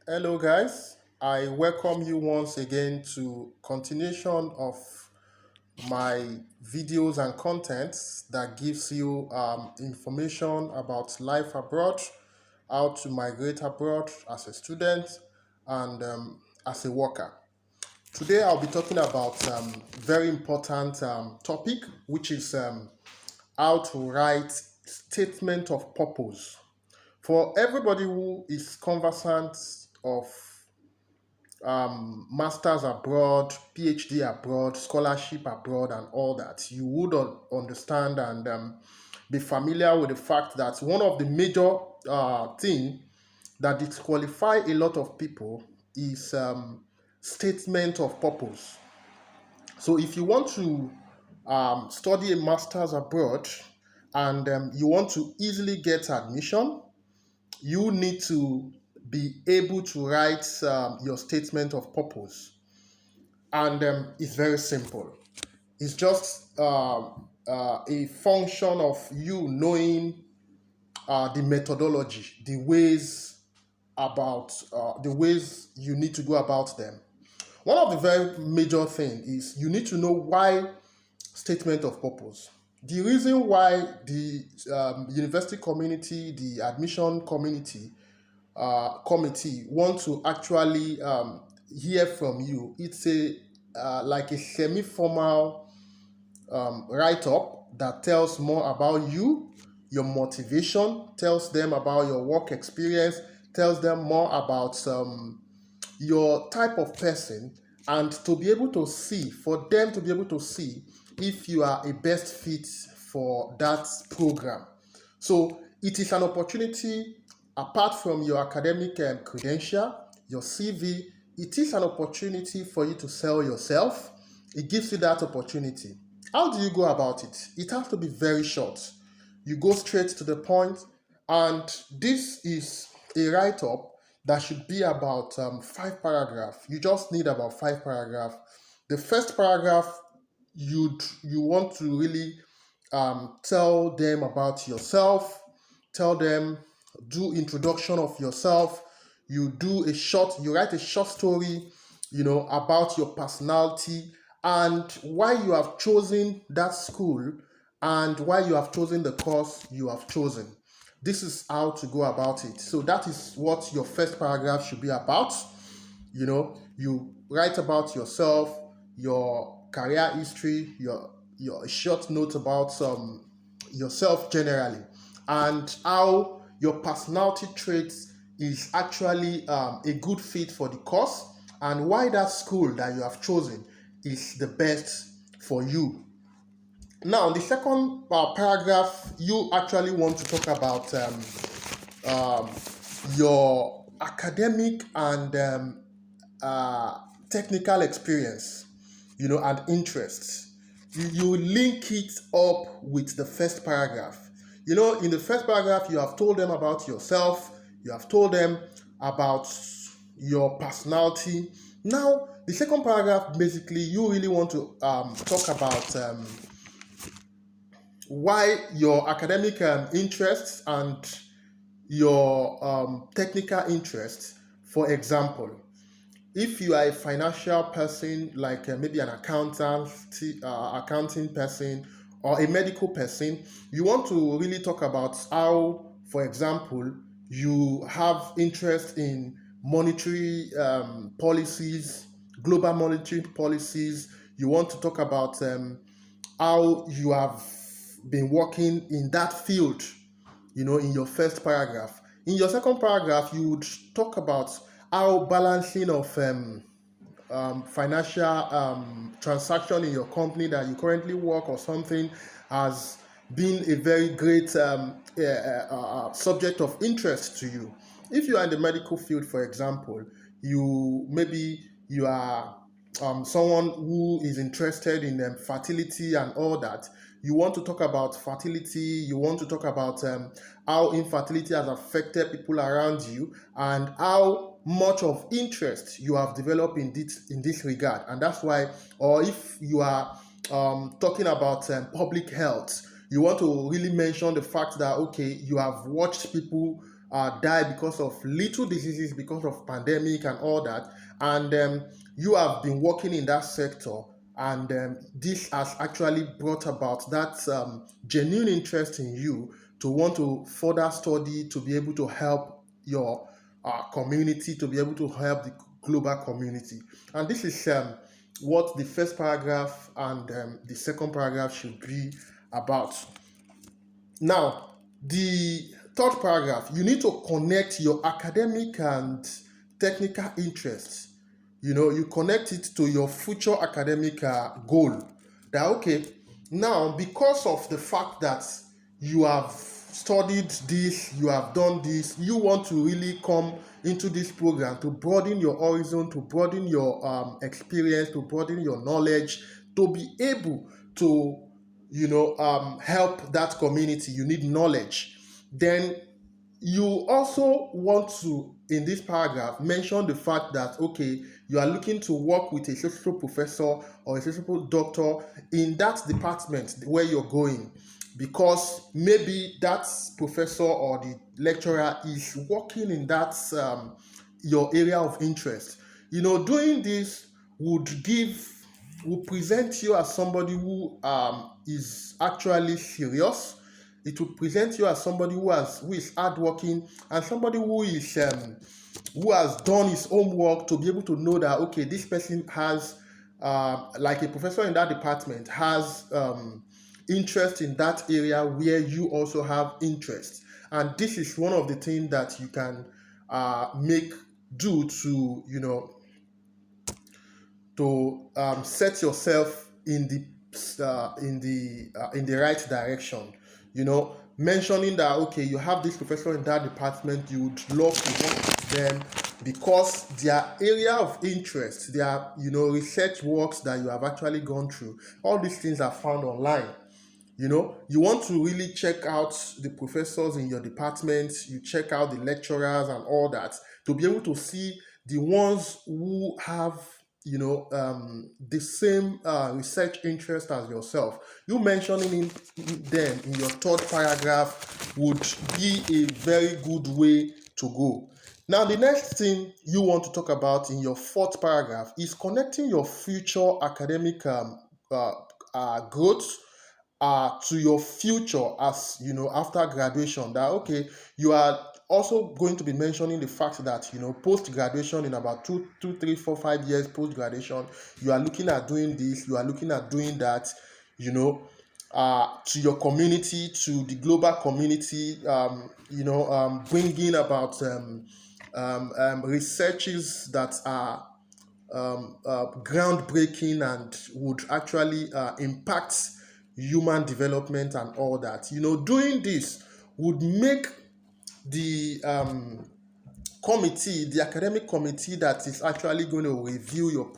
Hello, guys. I welcome you once again to continuation of my videos and contents that gives you information about life abroad, how to migrate abroad as a student and as a worker. Today, I'll be talking about very important topic, which is how to write statement of purpose. For everybody who is conversant of masters abroad, PhD abroad, scholarship abroad, and all that, you would understand and be familiar with the fact that one of the major thing that disqualify a lot of people is statement of purpose. So if you want to study a masters abroad and you want to easily get admission, you need to be able to write your statement of purpose. And it's very simple. It's just a function of you knowing the methodology, the ways you need to go about them. One of the very major things is you need to know why statement of purpose. The reason why the university community, the admission committee want to actually hear from you. It's a like a semi-formal write-up that tells more about you, your motivation, tells them about your work experience, tells them more about your type of person, and to be able to see, for them to be able to see if you are a best fit for that program. So it is an opportunity apart from your academic credential, your CV, it is an opportunity for you to sell yourself. It gives you that opportunity. How do you go about it? It has to be very short. You go straight to the point, and this is a write up that should be about 5 paragraphs. You just need about 5 paragraphs. The first paragraph, you want to really tell them about yourself, tell them, do introduction of yourself. You write a short story, about your personality and why you have chosen that school and why you have chosen the course you have chosen. This is how to go about it. So that is what your first paragraph should be about. You write about yourself, your career history, your short note about yourself generally, and how your personality traits is actually a good fit for the course, and why that school that you have chosen is the best for you. Now, the second paragraph, you actually want to talk about your academic and technical experience, and interests. You link it up with the first paragraph. In the first paragraph, you have told them about yourself, you have told them about your personality. Now, the second paragraph, basically, you really want to talk about why your academic interests and your technical interests. For example, if you are a financial person, like maybe an accounting person or a medical person, you want to really talk about how, for example, you have interest in monetary policies, global monetary policies. You want to talk about how you have been working in that field, in your first paragraph. In your second paragraph, you would talk about how balancing of financial transaction in your company that you currently work or something has been a very great subject of interest to you. If you are in the medical field, for example, you are someone who is interested in fertility and all that. You want to talk about fertility, you want to talk about how infertility has affected people around you and how much of interest you have developed in this regard. And that's why, or if you are talking about public health, you want to really mention the fact that, okay, you have watched people die because of little diseases, because of pandemic and all that, and you have been working in that sector, and this has actually brought about that genuine interest in you to want to further study, to be able to help your community, to be able to help the global community. And this is what the first paragraph and the second paragraph should be about. Now, the third paragraph, you need to connect your academic and technical interests. You connect it to your future academic goal. That, okay, now because of the fact that you have studied this, you have done this, you want to really come into this program to broaden your horizon, to broaden your experience, to broaden your knowledge, to be able to help that community. You need knowledge. Then you also want to, in this paragraph, mention the fact that, okay, you are looking to work with a social professor or a social doctor in that department where you're going, because maybe that professor or the lecturer is working in that your area of interest. Doing this would give will present you as somebody who is actually serious. It will present you as somebody who is hardworking, and somebody who has done his homework, to be able to know that, okay, this person has like a professor in that department has interest in that area where you also have interest. And this is one of the things that you can make do to set yourself in the right direction. Mentioning that, okay, you have this professor in that department, you would love to work with them because their area of interest, their research works that you have actually gone through, all these things are found online. You want to really check out the professors in your department, you check out the lecturers and all that, to be able to see the ones who have the same research interest as yourself. You mentioning them in your third paragraph would be a very good way to go. Now, the next thing you want to talk about in your fourth paragraph is connecting your future academic growth to your future, as after graduation. That, okay, you are also going to be mentioning the fact that post graduation, in about 2, 3, 4, 5 years post graduation, you are looking at doing this, you are looking at doing that, to your community, to the global community, bringing about researches that are groundbreaking and would actually impact human development and all that. Doing this would make the committee, the academic committee that is actually going to review your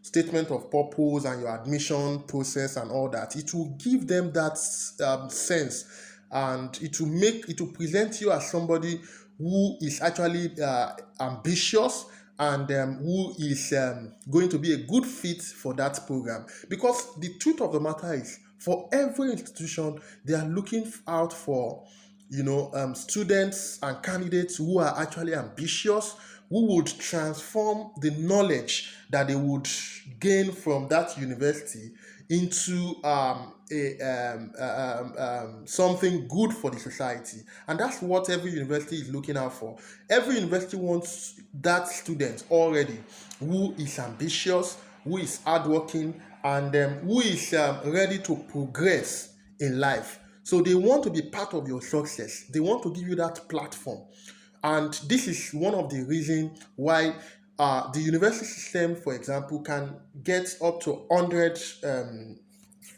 statement of purpose and your admission process and all that, it will give them that sense, and it will present you as somebody who is actually ambitious, and who is going to be a good fit for that program. Because the truth of the matter is, for every institution, they are looking out for students and candidates who are actually ambitious, who would transform the knowledge that they would gain from that university into something good for the society. And that's what every university is looking out for. Every university wants that student already who is ambitious, who is hardworking, and who is ready to progress in life. So they want to be part of your success. They want to give you that platform. And this is one of the reasons why the university system, for example, can get up to 100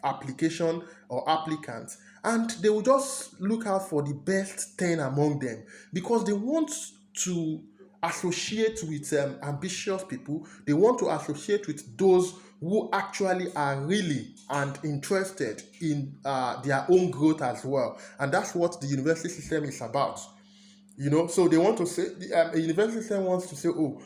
application or applicants, and they will just look out for the best 10 among them, because they want to associate with ambitious people. They want to associate with those who actually are really and interested in their own growth as well. And that's what the university system is about. So they want to say, a university system wants to say, oh,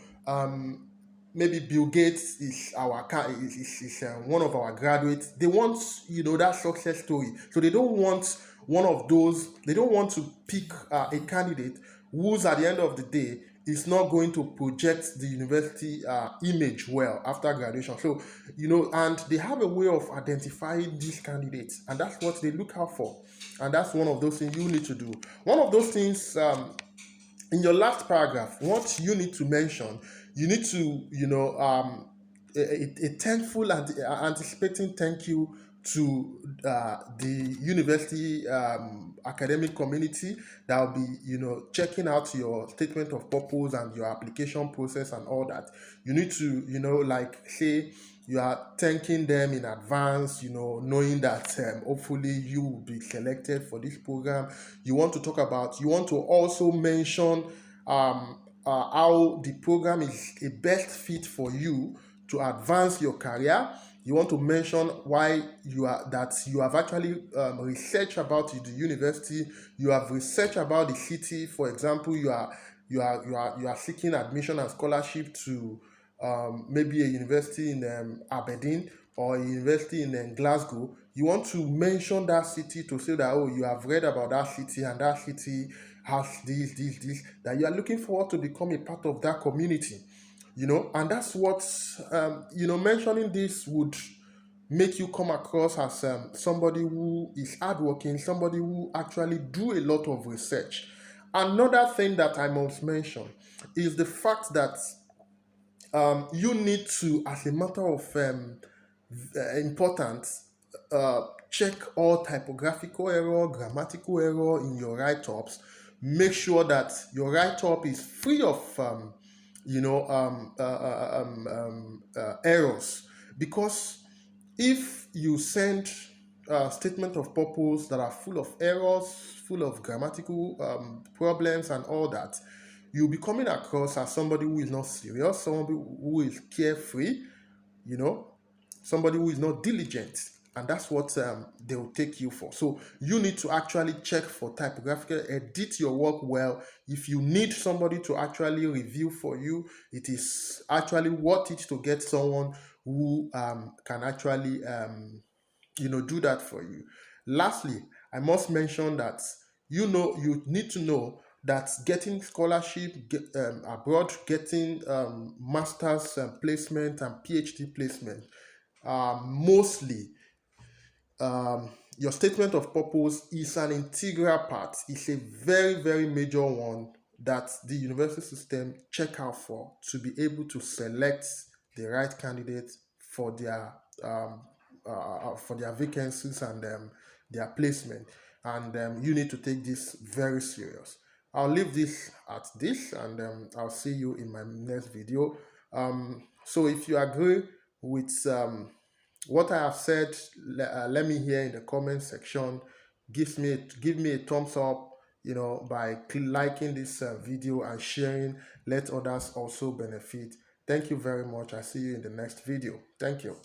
maybe Bill Gates is one of our graduates. They want that success story. So they don't want one of those. They don't want to pick a candidate who's at the end of the day is not going to project the university image well after graduation. So, and they have a way of identifying these candidates, and that's what they look out for. And that's one of those things you need to do. One of those things, in your last paragraph, what you need to mention, you need to, a thankful and anticipating thank you to the university academic community that will be, checking out your statement of purpose and your application process and all that. You need to, like say you are thanking them in advance, knowing that hopefully you will be selected for this program. You want to talk about, you want to also mention how the program is a best fit for you to advance your career. You want to mention why you have actually researched about the university. You have researched about the city. For example, you are seeking admission and scholarship to maybe a university in Aberdeen or a university in Glasgow. You want to mention that city to say that, oh, you have read about that city, and that city has this, that you are looking forward to become a part of that community. And that's what, mentioning this would make you come across as somebody who is hardworking, somebody who actually do a lot of research. Another thing that I must mention is the fact that you need to, as a matter of importance, check all typographical error, grammatical error in your write-ups. Make sure that your write-up is free of errors, because if you send statement of purpose that are full of errors, full of grammatical problems and all that, you'll be coming across as somebody who is not serious, somebody who is carefree, you know, somebody who is not diligent. And that's what they will take you for. So you need to actually check for typographical, edit your work well. If you need somebody to actually review for you, it is actually worth it to get someone who can actually do that for you. Lastly, I must mention that you need to know that getting scholarship abroad, getting master's placement and PhD placement, mostly your statement of purpose is an integral part. It's a very, very major one that the university system check out for to be able to select the right candidate for their vacancies and their placement. And you need to take this very serious. I'll leave this at this, and I'll see you in my next video. So if you agree with what I have said, let me hear in the comment section. Give me a thumbs up, by liking this video and sharing. Let others also benefit. Thank you very much. I see you in the next video. Thank you.